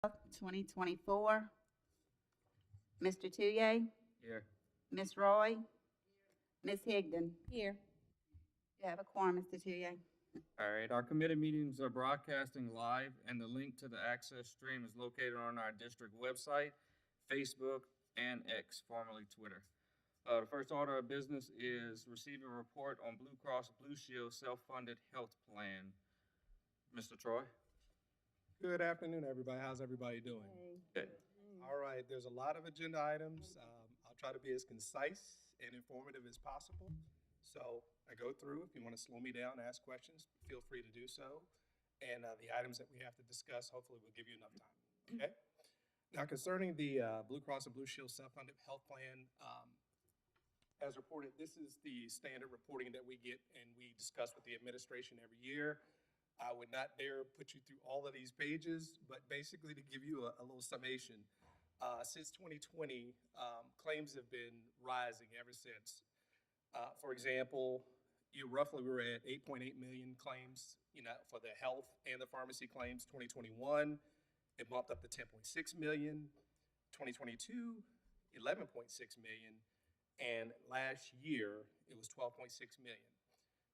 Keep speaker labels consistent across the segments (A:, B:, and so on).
A: 2024. Mr. Touye,
B: Here.
A: Ms. Roy, Ms. Higdon.
C: Here.
A: You have a quorum, Mr. Touye.
B: All right, our committee meetings are broadcasting live, and the link to the access stream is located on our district website, Facebook, and X, formerly Twitter. The first order of business is receive a report on Blue Cross Blue Shield self-funded health plan. Mr. Troy?
D: Good afternoon, everybody. How's everybody doing?
B: Good.
D: All right, there's a lot of agenda items. I'll try to be as concise and informative as possible. So I go through. If you want to slow me down, ask questions, feel free to do so. And the items that we have to discuss, hopefully will give you enough time, okay? Now, concerning the Blue Cross and Blue Shield self-funded health plan, as reported, this is the standard reporting that we get and we discuss with the administration every year. I would not dare put you through all of these pages, but basically to give you a little summation, since 2020, claims have been rising ever since. For example, we were at 8.8 million claims, for the health and the pharmacy claims. 2021, it bumped up to 10.6 million. 2022, 11.6 million. And last year, it was 12.6 million.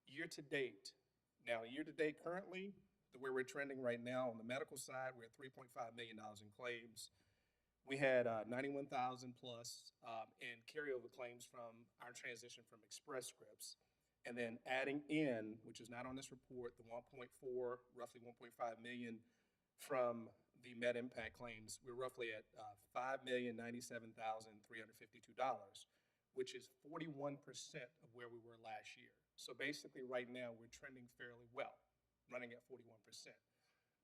D: Year to date currently, the way we're trending right now on the medical side, we're at $3.5 million in claims. We had 91,000 plus in carryover claims from our transition from Express Scripts. And then adding in, which is not on this report, the 1.4, roughly 1.5 million from the Med Impact claims, we're roughly at $5,097,352, which is 41% of where we were last year. So basically right now we're trending fairly well, running at 41%.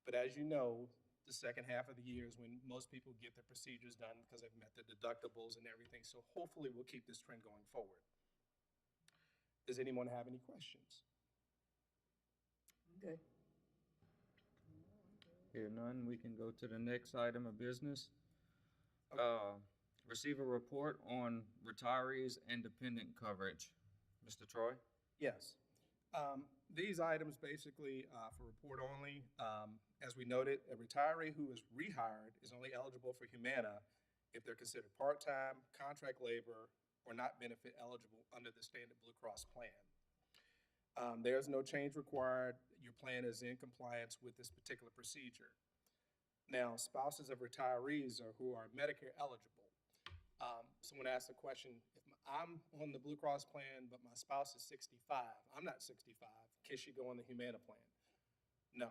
D: But as you know, the second half of the year is when most people get their procedures done because they've met their deductibles and everything. So hopefully we'll keep this trend going forward. Does anyone have any questions?
C: Good.
B: Here none, we can go to the next item of business. Receive a report on retirees and dependent coverage. Mr. Troy?
D: Yes. These items basically for report only. As we noted, a retiree who is rehired is only eligible for Humana if they're considered part-time, contract labor, or not benefit eligible under the standard Blue Cross plan. There's no change required. Your plan is in compliance with this particular procedure. Now, spouses of retirees who are Medicare eligible. Someone asked the question, if I'm on the Blue Cross plan, but my spouse is 65, I'm not 65, can she go on the Humana plan? No.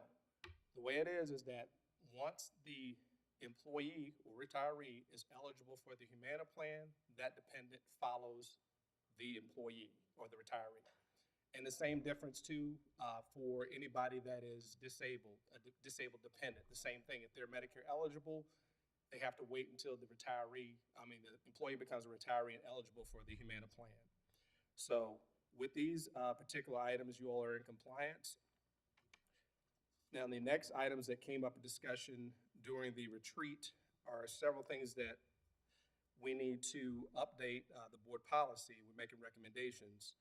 D: The way it is that once the employee or retiree is eligible for the Humana plan, that dependent follows the employee or the retiree. And the same difference too for anybody that is disabled, a disabled dependent, the same thing. If they're Medicare eligible, they have to wait until the employee becomes a retiree and eligible for the Humana plan. So with these particular items, you all are in compliance. Now, the next items that came up in discussion during the retreat are several things that we need to update the board policy. We're making recommendations.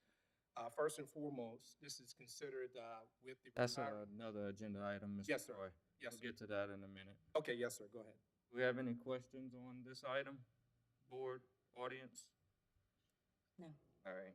D: First and foremost, this is considered with the—
B: That's another agenda item, Mr.
D: Yes, sir.
B: Troy.
D: Yes,
B: We'll
D: sir.
B: get to that in a minute.
D: Okay, yes, sir, go ahead.
B: Do we have any questions on this item? Board, audience?
C: No.
B: All right.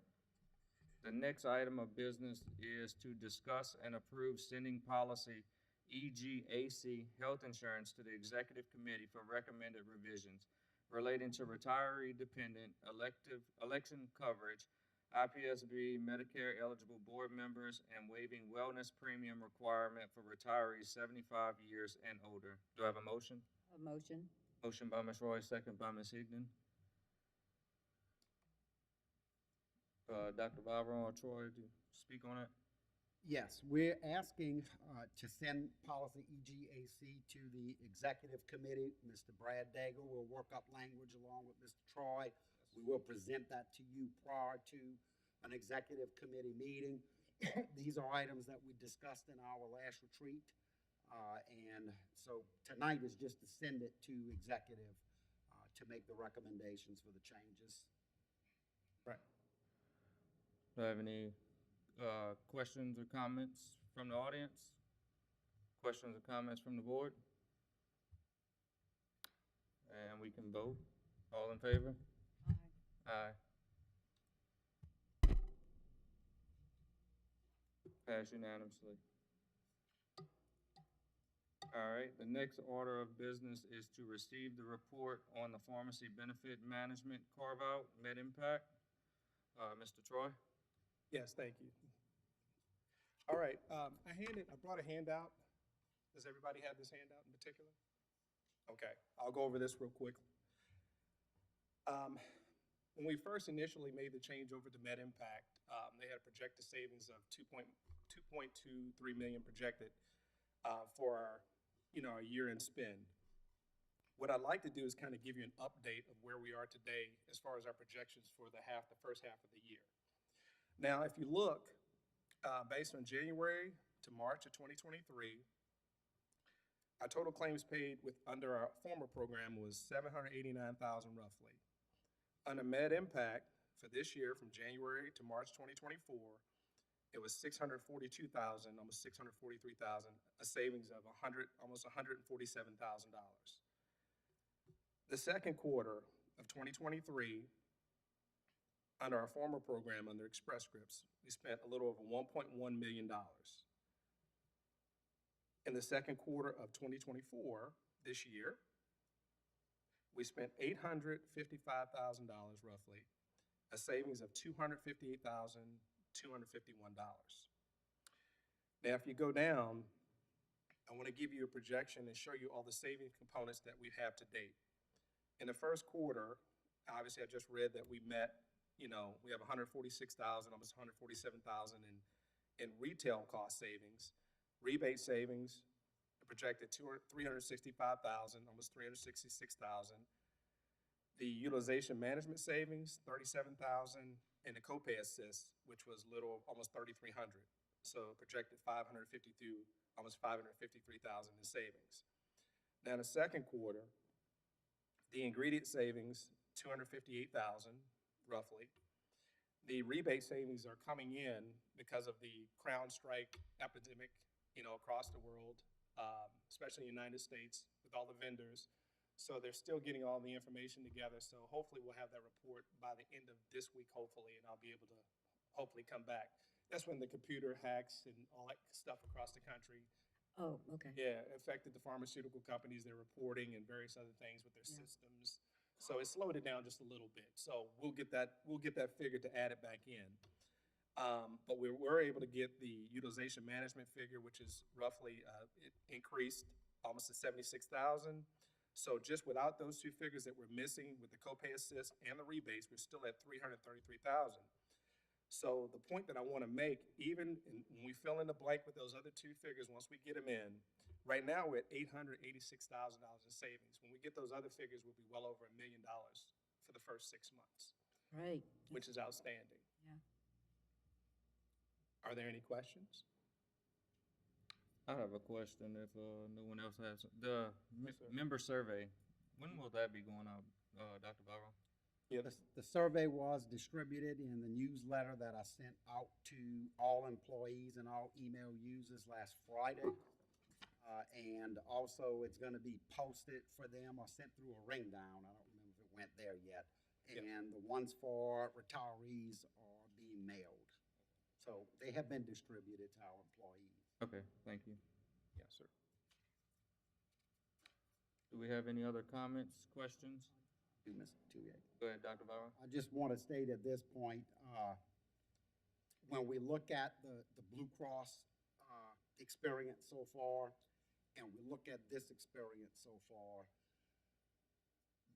B: The next item of business is to discuss and approve sending policy EGAC health insurance to the executive committee for recommended revisions relating to retiree dependent election coverage, IPSB Medicare eligible board members, and waiving wellness premium requirement for retirees 75 years and older. Do I have a motion?
C: A motion.
B: Motion by Ms. Roy, second by Ms. Higdon. Dr. Valron or Troy, to speak on it?
E: Yes, we're asking to send policy EGAC to the executive committee. Mr. Brad Daigle will work up language along with Mr. Troy. We will present that to you prior to an executive committee meeting. These are items that we discussed in our last retreat. And so tonight is just to send it to executive to make the recommendations for the changes.
D: Right.
B: Do I have any questions or comments from the audience? Questions or comments from the board? And we can vote. All in favor? Aye. Pass unanimously. All right, the next order of business is to receive the report on the pharmacy benefit management carve-out, MedImpact. Mr. Troy?
D: Yes, thank you. All right, I brought a handout. Does everybody have this handout in particular? Okay, I'll go over this real quick. When we first initially made the change over to MedImpact, they had a projected savings of 2.23 million projected for our, our year-end spend. What I'd like to do is kind of give you an update of where we are today as far as our projections for the first half of the year. Now, if you look, based on January to March of 2023, our total claims paid under our former program was $789,000 roughly. Under MedImpact for this year, from January to March 2024, it was $642,000, almost $643,000, a savings of almost $147,000. The second quarter of 2023, under our former program, under Express Scripts, we spent a little over $1.1 million. In the second quarter of 2024, this year, we spent $855,000 roughly, a savings of $258,251. Now, if you go down, I want to give you a projection and show you all the savings components that we have to date. In the first quarter, obviously, I just read that we met, we have $146,000, almost $147,000 in retail cost savings. Rebate savings, projected $365,000, almost $366,000. The utilization management savings, $37,000, and the copay assist, which was almost $3,300. So projected $552,000, almost $553,000 in savings. Now in the second quarter, the ingredient savings, $258,000 roughly. The rebate savings are coming in because of the CrowdStrike epidemic, across the world, especially in the United States with all the vendors. So they're still getting all the information together. So hopefully we'll have that report by the end of this week, hopefully, and I'll be able to hopefully come back. That's when the computer hacks and all that stuff across the country,
C: Oh, okay.
D: affected the pharmaceutical companies, their reporting and various other things with their systems. So it slowed it down just a little bit. So we'll get that figure to add it back in. But we were able to get the utilization management figure, which is roughly, it increased almost to $76,000. So just without those two figures that we're missing with the copay assist and the rebates, we're still at $333,000. So the point that I want to make, even when we fill in the blank with those other two figures, once we get them in, right now we're at $886,000 in savings. When we get those other figures, we'll be well over $1 million for the first 6 months,
C: Right.
D: which is outstanding.
C: Yeah.
D: Are there any questions?
B: I have a question if no one else has. The
D: Yes, sir.
B: member survey, when will that be going out, Dr. Barrow?
D: Yeah,
E: The survey was distributed in the newsletter that I sent out to all employees and all email users last Friday. And also, it's going to be posted for them or sent through a ring down. I don't remember if it went there yet.
D: Yep.
E: And the ones for retirees are being mailed. So they have been distributed to our employees.
B: Okay, thank you.
D: yes, sir.
B: Do we have any other comments, questions?
E: Mr. Touye.
B: Go ahead, Dr. Barrow.
E: I just want to state at this point, when we look at the Blue Cross experience so far, and we look at this experience so far,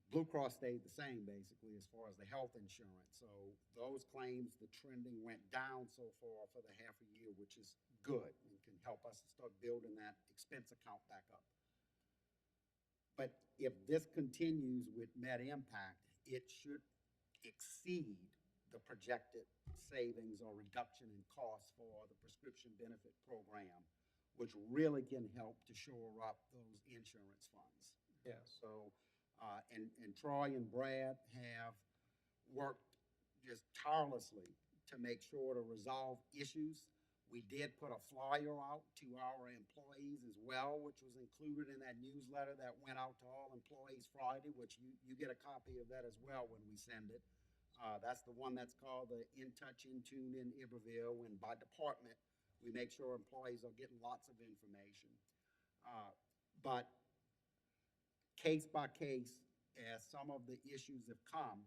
E: Blue Cross stayed the same basically as far as the health insurance. So those claims, the trending went down so far for the half a year, which is good and can help us start building that expense account back up. But if this continues with MedImpact, it should exceed the projected savings or reduction in costs for the prescription benefit program, which really can help to shore up those insurance funds.
D: Yes.
E: So, and Troy and Brad have worked just tirelessly to make sure to resolve issues. We did put a flyer out to our employees as well, which was included in that newsletter that went out to all employees Friday, which you get a copy of that as well when we send it. That's the one that's called the In Touch, In Tune in Iberville, and by department, we make sure employees are getting lots of information. But case by case, as some of the issues have come,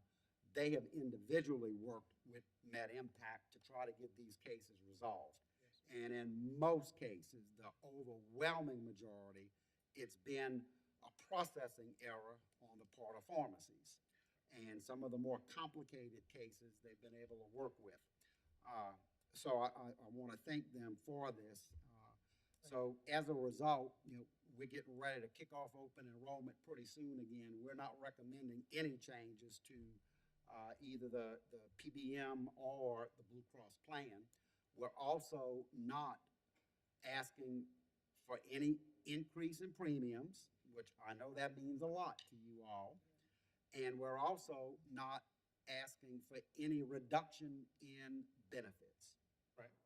E: they have individually worked with MedImpact to try to get these cases resolved. And in most cases, the overwhelming majority, it's been a processing error on the part of pharmacies. And some of the more complicated cases, they've been able to work with. So I want to thank them for this. So as a result, we're getting ready to kick off open enrollment pretty soon again. We're not recommending any changes to either the PBM or the Blue Cross plan. We're also not asking for any increase in premiums, which I know that means a lot to you all. And we're also not asking for any reduction in benefits.
D: Right.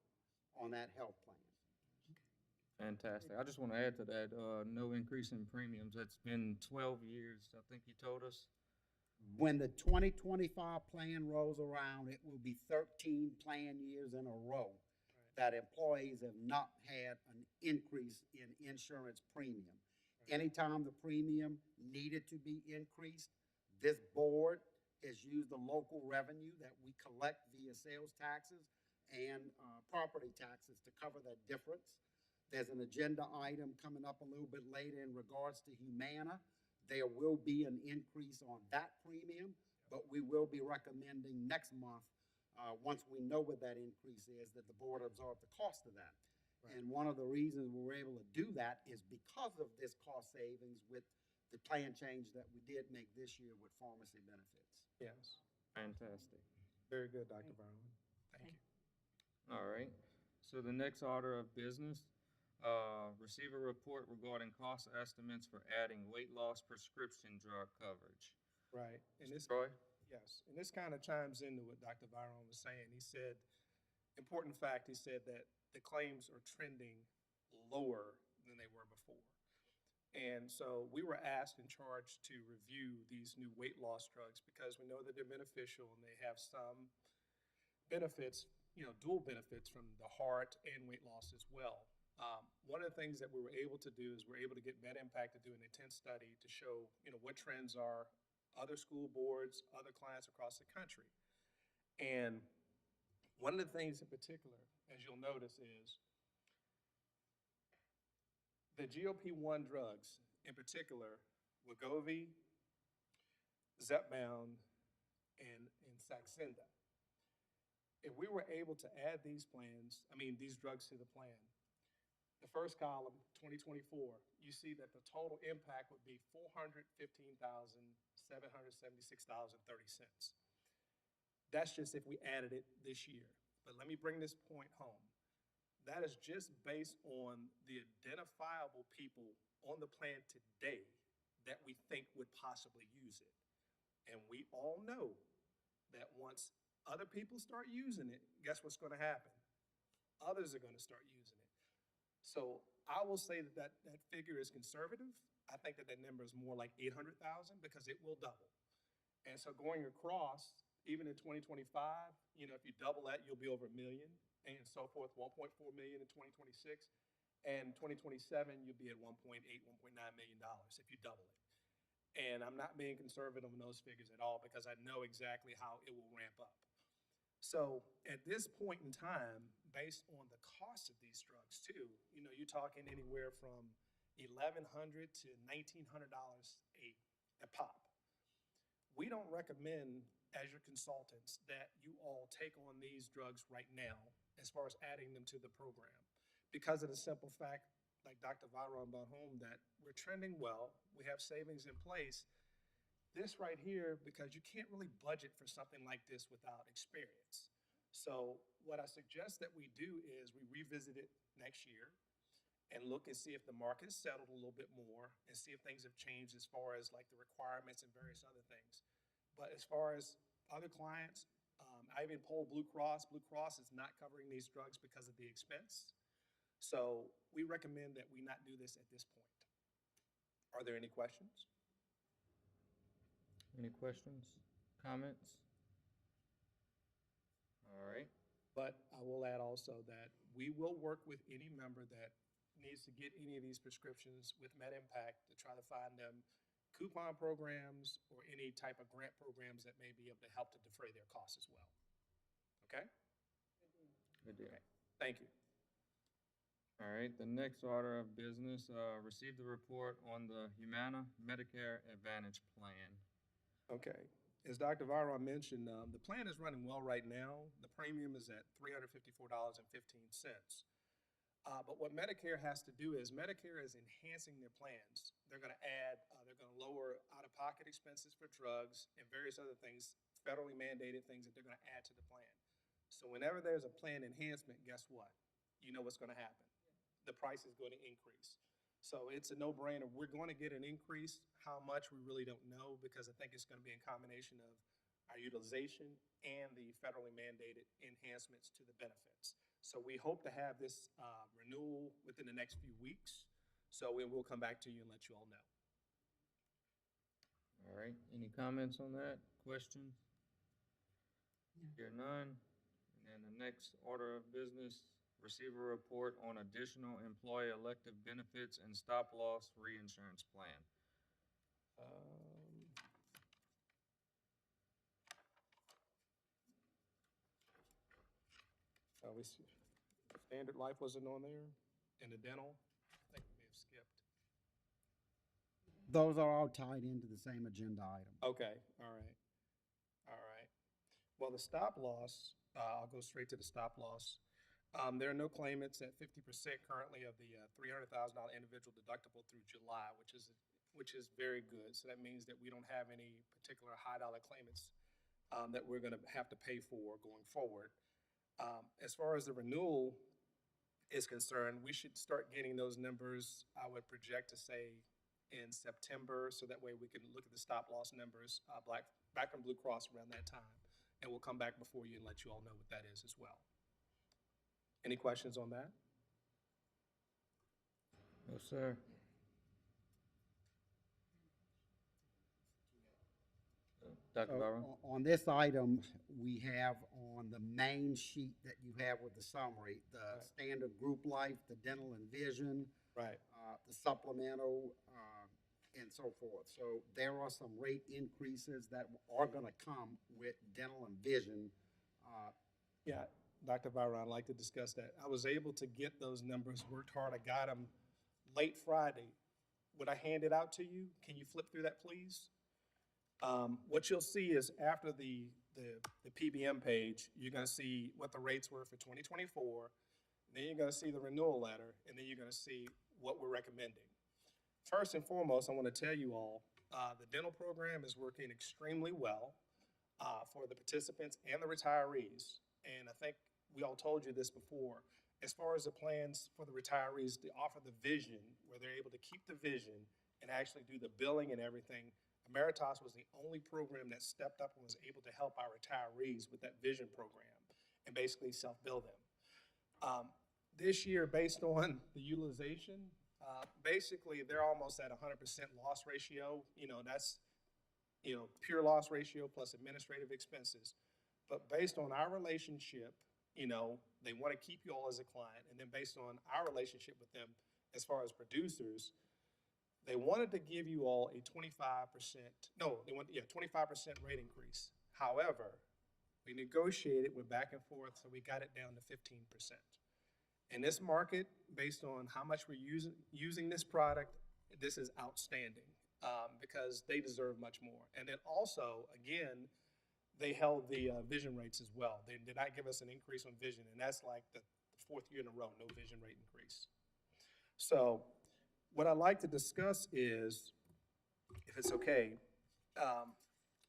E: On that health plan.
B: Fantastic. I just want to add to that, no increase in premiums. It's been 12 years, I think you told us.
E: When the 2025 plan rolls around, it will be 13 plan years in a row that employees have not had an increase in insurance premium. Anytime the premium needed to be increased, this board has used the local revenue that we collect via sales taxes and property taxes to cover that difference. There's an agenda item coming up a little bit later in regards to Humana. There will be an increase on that premium, but we will be recommending next month, once we know what that increase is, that the board absorb the cost of that.
D: Right.
E: And one of the reasons we were able to do that is because of this cost savings with the plan change that we did make this year with pharmacy benefits.
D: Yes.
B: Fantastic.
D: Very good, Dr. Brown. Thank you.
B: All right. So the next order of business, receive a report regarding cost estimates for adding weight loss prescription drug coverage.
D: Right. And this,
B: Troy?
D: yes, and this kind of chimes into what Dr. Byron was saying. He said, important fact, he said that the claims are trending lower than they were before. And so we were asked and charged to review these new weight loss drugs because we know that they're beneficial and they have some benefits, dual benefits from the heart and weight loss as well. One of the things that we were able to do is we're able to get MedImpact to do an intense study to show, what trends are, other school boards, other clients across the country. And one of the things in particular, as you'll notice, is the GLP-1 drugs, in particular, Wegovy, Zepbound, and Saxenda. If we were able to add these drugs to the plan, the first column, 2024, you see that the total impact would be $415,776.30. That's just if we added it this year. But let me bring this point home. That is just based on the identifiable people on the plan today that we think would possibly use it. And we all know that once other people start using it, guess what's going to happen? Others are going to start using it. So I will say that figure is conservative. I think that number is more like 800,000 because it will double. And so going across, even in 2025, if you double that, you'll be over 1 million and so forth, 1.4 million in 2026. And 2027, you'll be at 1.8, $1.9 million if you double it. And I'm not being conservative on those figures at all because I know exactly how it will ramp up. So at this point in time, based on the cost of these drugs too, you're talking anywhere from $1,100 to $1,900 a pop. We don't recommend, as your consultants, that you all take on these drugs right now as far as adding them to the program because of the simple fact, like Dr. Byron brought home, that we're trending well, we have savings in place. This right here, because you can't really budget for something like this without experience. So what I suggest that we do is we revisit it next year and look and see if the market has settled a little bit more and see if things have changed as far as like the requirements and various other things. But as far as other clients, I even polled Blue Cross. Blue Cross is not covering these drugs because of the expense. So we recommend that we not do this at this point. Are there any questions?
B: Any questions, comments? All right,
D: But I will add also that we will work with any member that needs to get any of these prescriptions with MedImpact to try to find them coupon programs or any type of grant programs that may be able to help to defray their costs as well. Okay?
B: good deal.
D: Thank you.
B: All right, the next order of business, receive the report on the Humana Medicare Advantage Plan.
D: Okay. As Dr. Viron mentioned, the plan is running well right now. The premium is at $354.15. But what Medicare has to do is Medicare is enhancing their plans. They're going to add, they're going to lower out-of-pocket expenses for drugs and various other things, federally mandated things that they're going to add to the plan. So whenever there's a plan enhancement, guess what? You know what's going to happen. The price is going to increase. So it's a no-brainer. We're going to get an increase. How much, we really don't know, because I think it's going to be a combination of our utilization and the federally mandated enhancements to the benefits. So we hope to have this renewal within the next few weeks. So we will come back to you and let you all know.
B: All right, any comments on that? Questions?
C: No.
B: Hear none. And then the next order of business, receive a report on additional employee elective benefits and stop-loss reinsurance plan.
D: We see, Standard Life wasn't on there, and the dental, I think we may have skipped.
E: Those are all tied into the same agenda item.
D: Okay, all right, all right. Well, the stop loss, I'll go straight to the stop loss. There are no claimants at 50% currently of the $300,000 individual deductible through July, which is very good. So that means that we don't have any particular high dollar claimants that we're going to have to pay for going forward. As far as the renewal is concerned, we should start getting those numbers, I would project to say in September, so that way we can look at the stop loss numbers back from Blue Cross around that time. And we'll come back before you and let you all know what that is as well. Any questions on that?
B: No, sir. Dr.
E: So,
B: Barrow?
E: On this item, we have on the main sheet that you have with the summary, the
D: Right.
E: standard group life, the dental and vision,
D: Right.
E: the supplemental, and so forth. So there are some rate increases that are gonna come with dental and vision.
D: Yeah, Dr. Byron, I'd like to discuss that. I was able to get those numbers, worked hard, I got them late Friday. Would I hand it out to you? Can you flip through that, please? What you'll see is after the PBM page, you're gonna see what the rates were for 2024. Then you're gonna see the renewal letter, and then you're gonna see what we're recommending. First and foremost, I wanna tell you all, the dental program is working extremely well for the participants and the retirees. And I think we all told you this before. As far as the plans for the retirees to offer the vision, where they're able to keep the vision and actually do the billing and everything, Emeritus was the only program that stepped up and was able to help our retirees with that vision program and basically self-bill them. This year, based on the utilization, basically they're almost at 100% loss ratio. That's, pure loss ratio plus administrative expenses. But based on our relationship, they want to keep you all as a client. And then based on our relationship with them as far as producers, they wanted to give you all a 25% rate increase. However, we negotiated, we're back and forth, so we got it down to 15%. In this market, based on how much we're using this product, this is outstanding because they deserve much more. And then also, again, they held the vision rates as well. They did not give us an increase on vision, and that's like the fourth year in a row, no vision rate increase. So what I'd like to discuss is, if it's okay,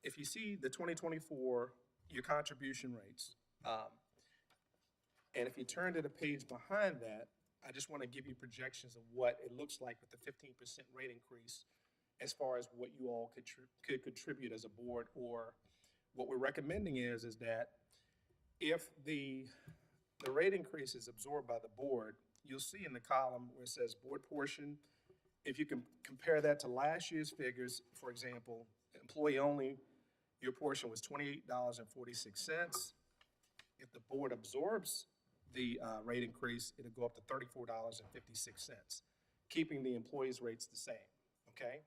D: if you see the 2024, your contribution rates, and if you turn to the page behind that, I just want to give you projections of what it looks like with the 15% rate increase as far as what you all could contribute as a board or what we're recommending is that if the rate increase is absorbed by the board, you'll see in the column where it says board portion, if you can compare that to last year's figures, for example, employee only, your portion was $28.46. If the board absorbs the rate increase, it'll go up to $34.56, keeping the employees' rates the same, okay?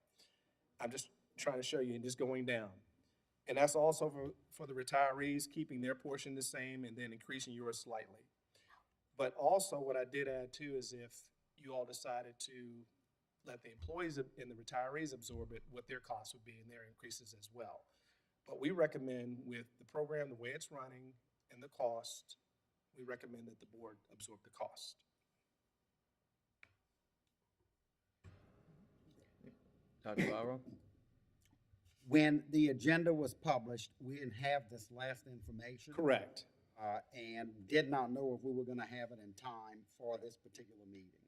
D: I'm just trying to show you, and just going down. And that's also for the retirees, keeping their portion the same and then increasing yours slightly. But also what I did add too is if you all decided to let the employees and the retirees absorb it, what their costs would be and their increases as well. But we recommend with the program, the way it's running and the cost, we recommend that the board absorb the cost.
B: Dr. Barrow?
E: When the agenda was published, we didn't have this last information.
D: Correct.
E: And did not know if we were gonna have it in time for this particular meeting.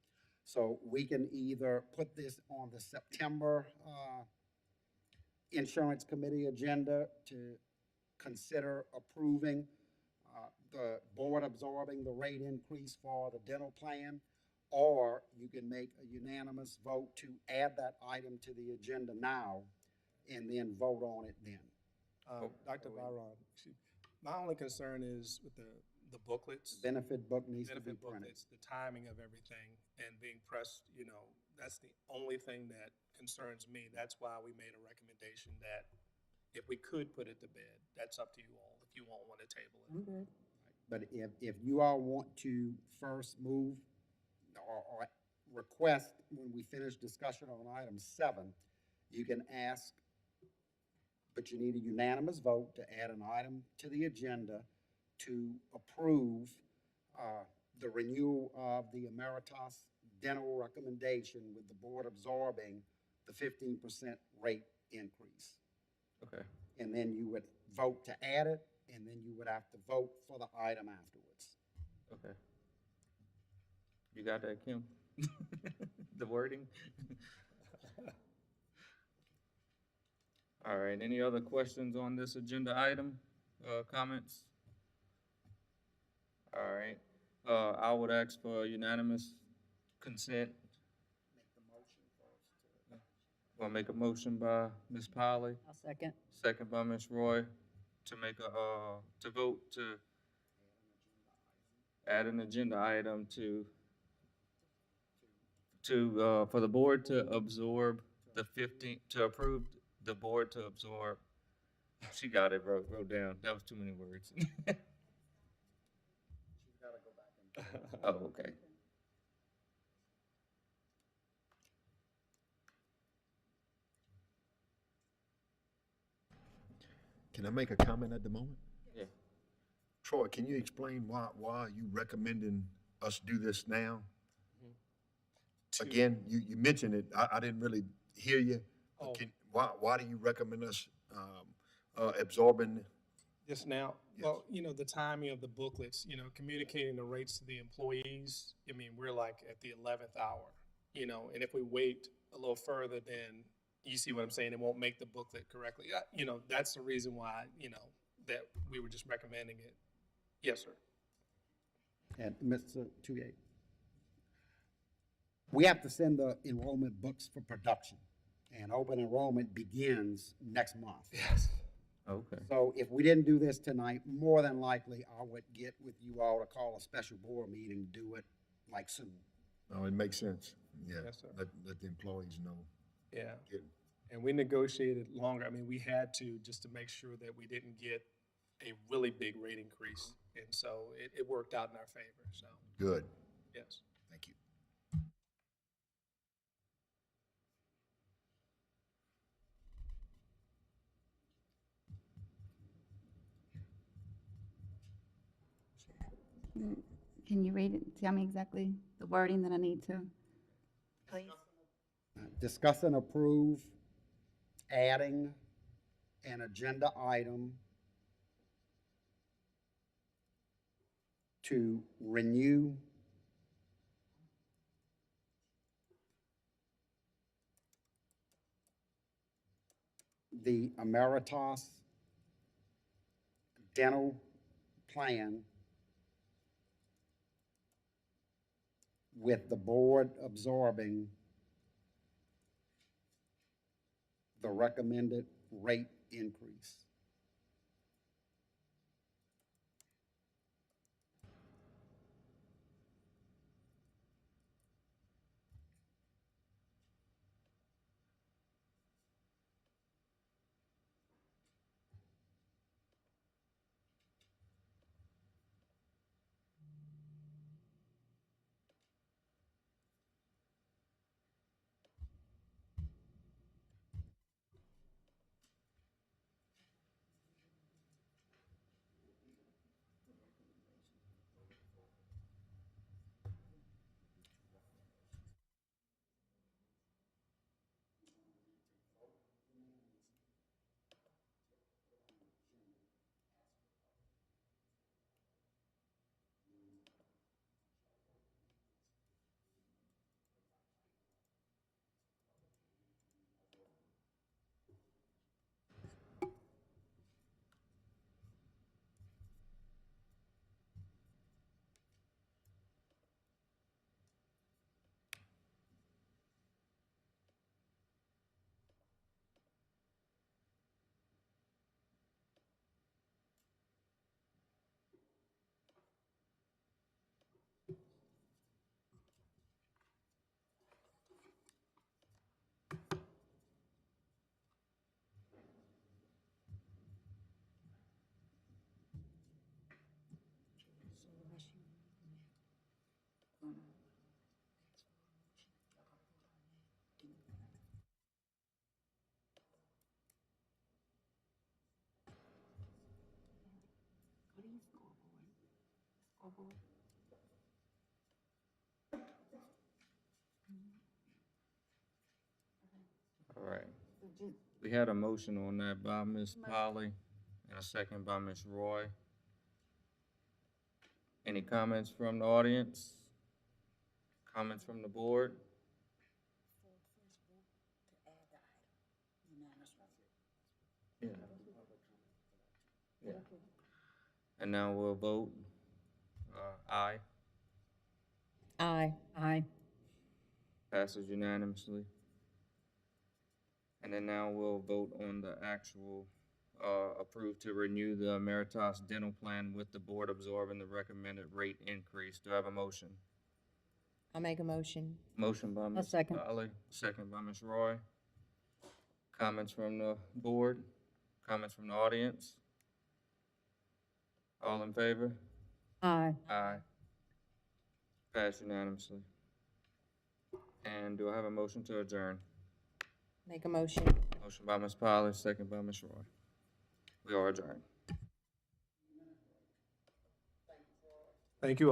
E: So we can either put this on the September, Insurance Committee agenda to consider approving, the board absorbing the rate increase for the dental plan, or you can make a unanimous vote to add that item to the agenda now and then vote on it then.
D: Dr. Byron, my only concern is with the booklets.
E: Benefit book needs to be
D: Benefit
E: printed.
D: booklets, the timing of everything and being pressed, you know, that's the only thing that concerns me. That's why we made a recommendation that if we could put it to bed, that's up to you all, if you won't want to table it.
C: I'm good.
E: But if you all want to first move or request, when we finish discussion on item 7, you can ask, but you need a unanimous vote to add an item to the agenda to approve the renewal of the Emeritus dental recommendation with the board absorbing the 15% rate increase.
B: Okay.
E: And then you would vote to add it, and then you would have to vote for the item afterwards.
B: Okay. You got that, Kim? The wording? All right, any other questions on this agenda item, comments? All right, I would ask for unanimous consent. We'll make a motion by Ms. Polly,
C: I'll second.
B: second by Ms. Roy, to make to vote to add an agenda item for the board to absorb the 15, to approve the board to absorb. She got it, wrote down. That was too many words. Oh, okay.
F: Can I make a comment at the moment?
B: Yeah.
F: Troy, can you explain why are you recommending us do this now? Again, you mentioned it, I didn't really hear you.
D: Oh.
F: Why do you recommend us absorbing?
D: Just now, well, you know, the timing of the booklets, you know, communicating the rates to the employees, I mean, we're like at the 11th hour, you know, and if we wait a little further, then you see what I'm saying, it won't make the booklet correctly. You know, that's the reason why, you know, that we were just recommending it. Yes, sir.
E: And Mr. Touye, we have to send the enrollment books for production, and open enrollment begins next month.
D: Yes.
B: Okay.
E: So if we didn't do this tonight, more than likely, I would get with you all to call a special board meeting, do it like soon.
F: Oh, it makes sense, yeah.
D: Yes, sir.
F: Let the employees know.
D: Yeah.
F: Get-
D: And we negotiated longer. I mean, we had to, just to make sure that we didn't get a really big rate increase. And so it worked out in our favor, so,
F: Good,
D: yes.
F: thank you.
A: Can you read it? Tell me exactly the wording that I need to, please?
E: Discuss and approve adding an agenda item to renew the Emeritus dental plan with the board absorbing the recommended rate increase.
B: All right. We had a motion on that by Ms. Polly and a second by Ms. Roy. Any comments from the audience? Comments from the board? Yeah. Yeah. And now we'll vote. Aye.
C: Aye. Aye.
B: Passes unanimously. And then now we'll vote on the actual, approve to renew the Emeritus Dental Plan with the board absorbing the recommended rate increase. Do I have a motion?
C: I'll make a motion.
B: Motion by Ms.
C: second.
B: Polly, second by Ms. Roy. Comments from the board? Comments from the audience? All in favor?
C: Aye.
B: Aye. Passed unanimously. And do I have a motion to adjourn?
C: Make a motion.
B: Motion by Ms. Polly, second by Ms. Roy. We are adjourned.
D: Thank you all.